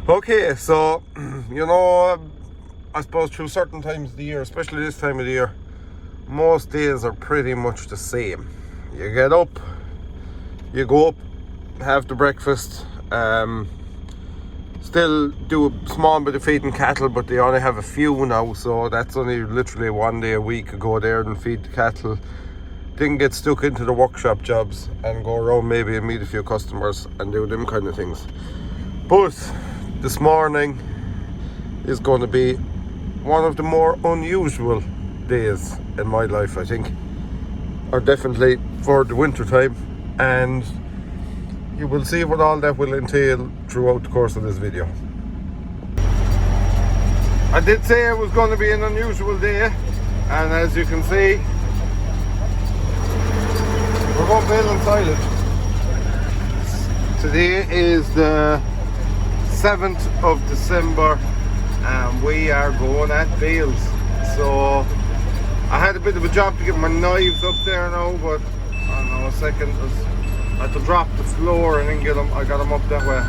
Okay, so I suppose through certain times of the year, especially this time of the year, most days are pretty much the same. You get up, you go up, have the breakfast, still do a small bit of feeding cattle, but they only have a few now, so that's only literally one day a week. I go there and feed the cattle, then get stuck into the workshop jobs and go around maybe and meet a few customers and do them kind of things. But this morning is going to be one of the more unusual days in my life, I think, or definitely for the winter time, and you will see what all that will entail throughout the course of this video. I did say it was going to be an unusual day, and as you can see, we're going baling silage. Today is the 7th of December and we are going at bales. So I had a bit of a job to get my knives up there now, but I don't know, a second, I had to drop the floor and then get them. I got them up that way.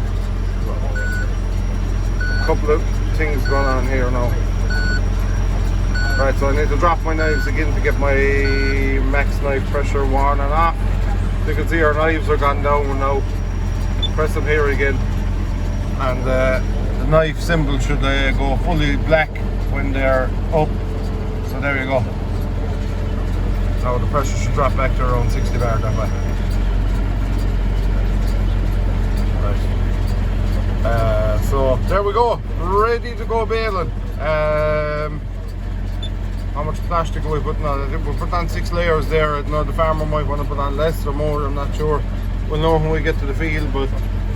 A couple of things going on here now. Right, so I need to drop my knives again to get my max knife pressure worn and off. You can see our knives are gone down now. Press them here again, and the knife symbol should go fully black when they're up. So there you go. Now the pressure should drop back to around 60 bar that way. Right. So there we go, ready to go baling. How much plastic are we putting on? I think we put on 6 layers there. I know the farmer might want to put on less or more, I'm not sure. We'll know when we get to the field, but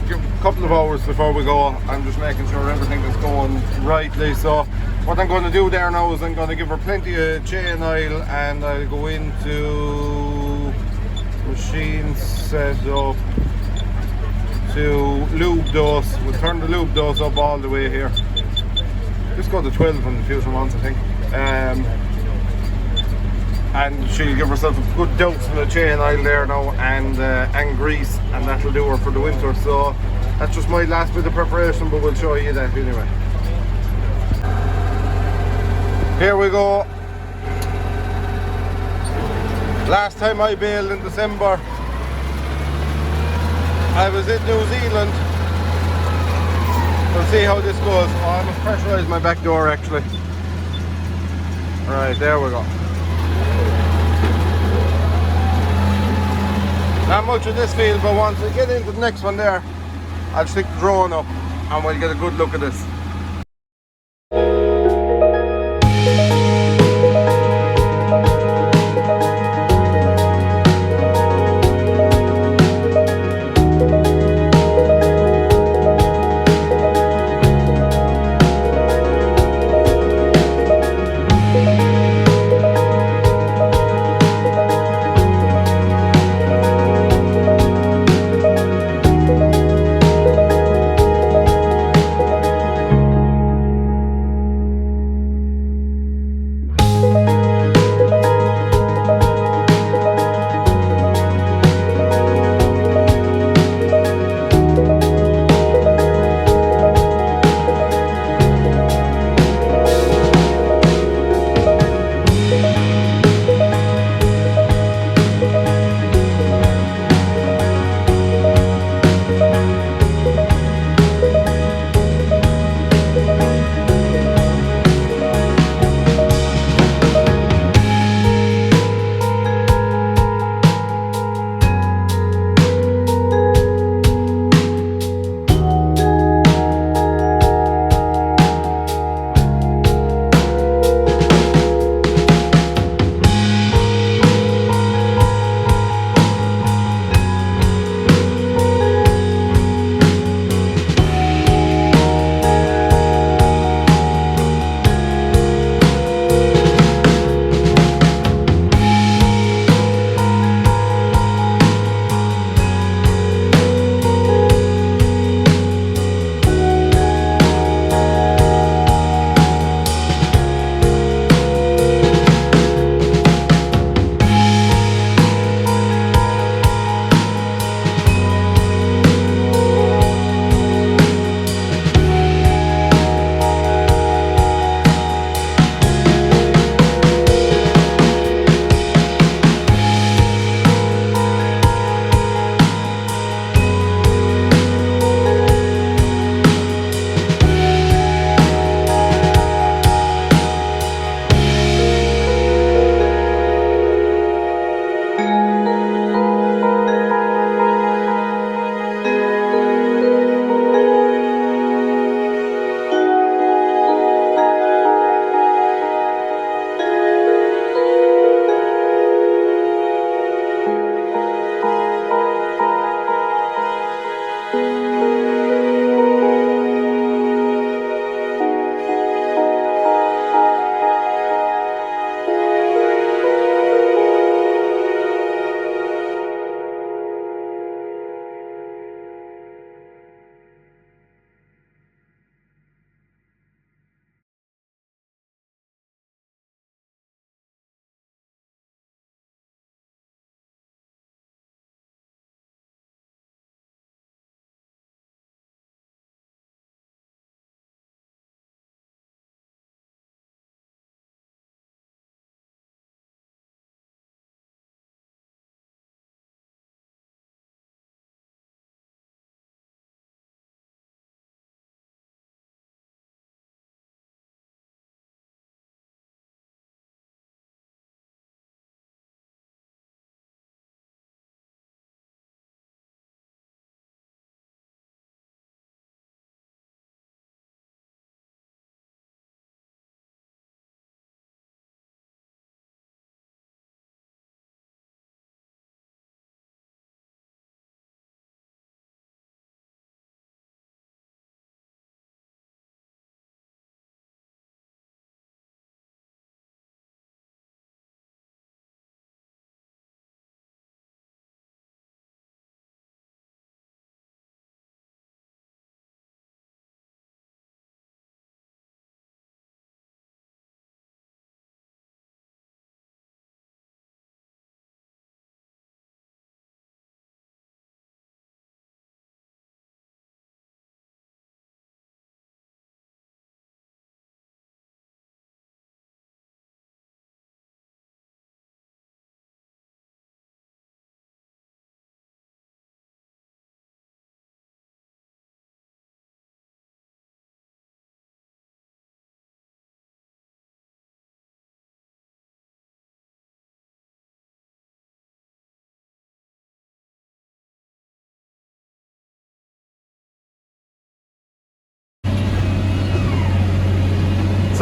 give a couple of hours before we go. I'm just making sure everything is going rightly. So what I'm going to do there now is I'm going to give her plenty of chain oil, and I'll go into machine setup to lube dose. We'll turn the lube dose up all the way here. Just go to 12 on the future ones, I think. And she'll give herself a good dose of the chain oil there now, and grease, and that'll do her for the winter. So that's just my last bit of preparation, but we'll show you that anyway. Here we go. Last time I baled in December, I was in New Zealand. We'll see how this goes. Oh, I must pressurise my back door actually. Right, there we go. Not much of this field, but once we get into the next one there, I'll stick the drone up and we'll get a good look at this.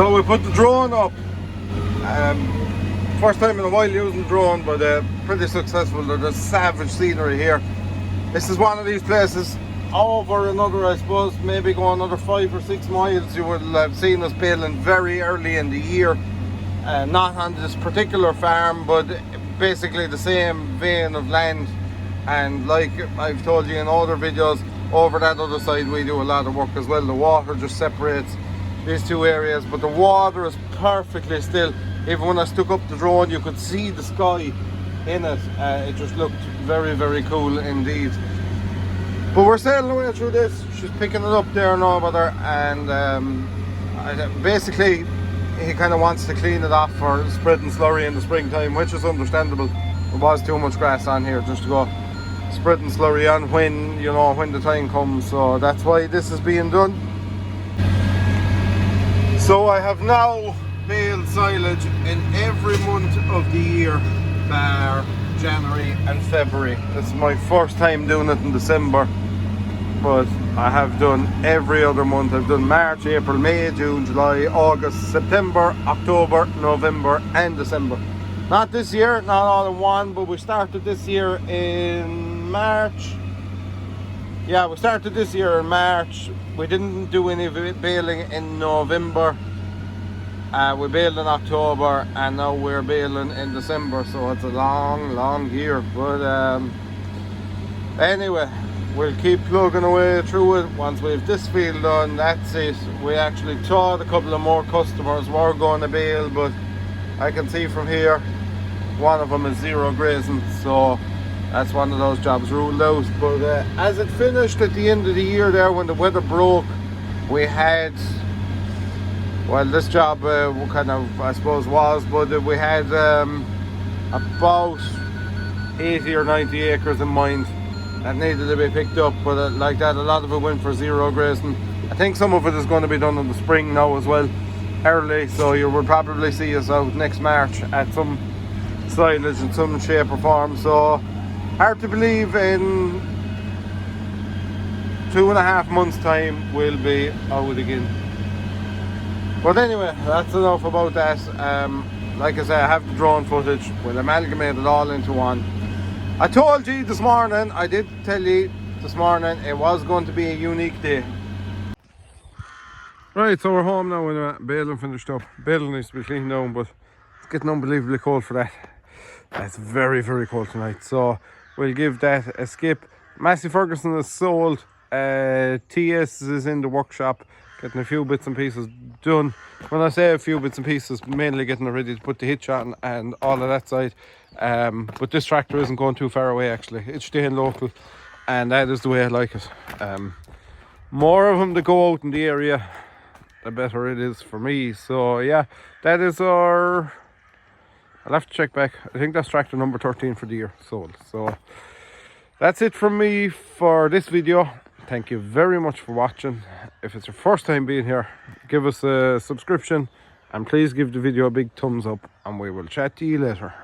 So we put the drone up. First time in a while using the drone, but pretty successful. There's savage scenery here. This is one of these places. Over another, I suppose, maybe go another 5 or 6 miles, you will have seen us baling very early in the year. Not on this particular farm, but basically the same vein of land. And like I've told you in other videos, over that other side we do a lot of work as well. The water just separates these two areas, but the water is perfectly still. Even when I stuck up the drone, you could see the sky in it. It just looked very, very cool indeed. But we're sailing away through this. She's picking it up there and over there, and basically he kind of wants to clean it off for spreading slurry in the springtime, which is understandable. There was too much grass on here just to go spreading slurry on when, you know, when the time comes. So that's why this is being done. So I have now baled silage in every month of the year bar January and February. This is my first time doing it in December, but I have done every other month. I've done March, April, May, June, July, August, September, October, November and December. Not this year, not all in one, but we started this year in March. Yeah, we started this year in March. We didn't do any baling in November. We baled in October, and now we're baling in December, so it's a long year. But anyway, we'll keep plugging away through it. Once we have this field done, that's it. We actually thought a couple of more customers were going to bale, but I can see from here one of them is zero grazing, so that's one of those jobs ruled out. But as it finished at the end of the year there, when the weather broke, we had, well, this job kind of, I suppose, was, but we had about 80 or 90 acres in mind that needed to be picked up. But like that, a lot of it went for zero grazing. I think some of it is going to be done in the spring now as well, early, so you will probably see us out next March at some silage in some shape or form. So hard to believe in 2.5 months time we'll be out again. But anyway, that's enough about that. Like I say, I have the drone footage. We'll amalgamate it all into one. I told you this morning, I did tell you this morning, it was going to be a unique day. Right, so we're home now with baling finished up. Baling needs to be cleaned down, but it's getting unbelievably cold for that. It's very, very cold tonight, so we'll give that a skip. Massey Ferguson is sold. TS is in the workshop, getting a few bits and pieces done. When I say a few bits and pieces, mainly getting it ready to put the hitch on and all of that side. But this tractor isn't going too far away actually. It's staying local, and that is the way I like it. More of them that go out in the area, the better it is for me. So yeah, that is our, I'll have to check back. I think that's tractor number 13 for the year sold. So that's it from me for this video. Thank you very much for watching. If it's your first time being here, give us a subscription and please give the video a big thumbs up, and we will chat to you later.